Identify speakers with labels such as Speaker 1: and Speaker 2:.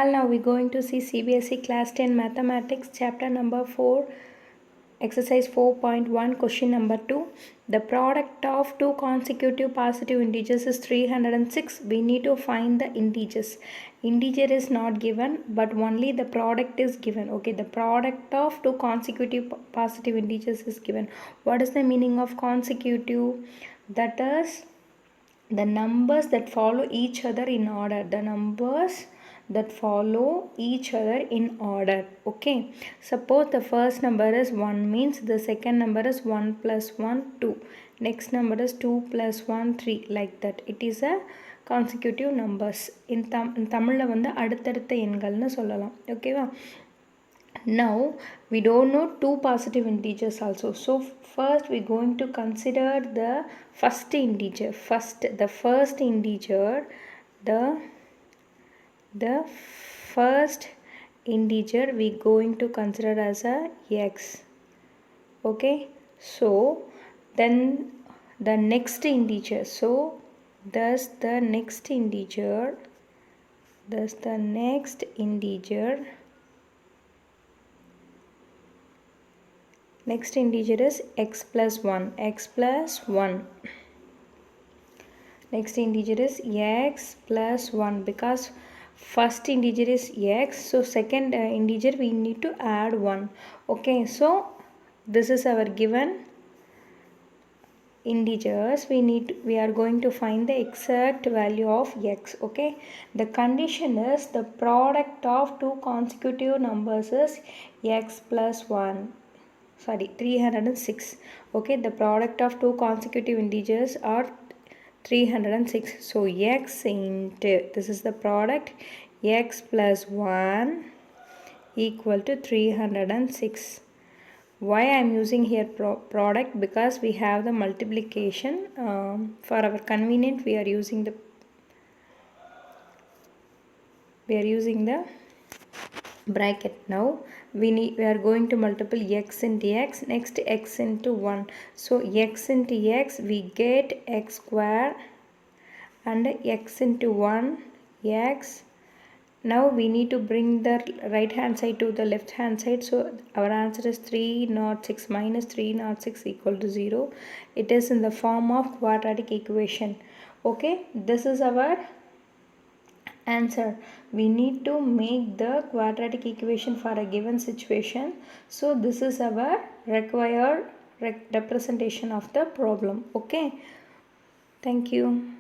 Speaker 1: all, now we're going to see CBSE Class 10 Mathematics, chapter number 4, exercise 4.1, question number 2. The product of two consecutive positive integers is 306. We need to find the integers. Integer is not given, but only the product is given. Okay, the product of two consecutive positive integers is given. What is the meaning of consecutive? That is the numbers that follow each other in order. The numbers that follow each other in order. Okay, suppose the first number is 1, means the second number is 1 plus 1 2, next number is 2 plus 1 3, like that. It is a consecutive numbers. in தமிழ்ல வந்து அடுத்தடுத்த எண்கள்னு சொல்லலாம். ஓகேவா? Now we don't know two positive integers also, so first we're going to consider the first integer. The first integer we're going to consider as a x. Okay, so then the next integer, so thus the next integer is x plus 1. Next integer is x plus 1, because first integer is x, so second integer we need to add 1. Okay, so this is our given integers. We are going to find the exact value of x. Okay, the condition is the product of two consecutive numbers is x plus 306. Okay, the product of two consecutive integers are 306. So x into, this is the product, x plus 1 equal to 306. Why I am using here product? Because we have the multiplication. For our convenience we are using the bracket. Now we are going to multiply x into x, next x into 1. So x into x we get x square, and x into 1 x. Now we need to bring the right hand side to the left hand side, so our answer is 306 minus 306 equal to 0. It is in the form of quadratic equation. Okay, this is our answer. We need to make the quadratic equation for a given situation, so this is our required representation of the problem. Okay, thank you.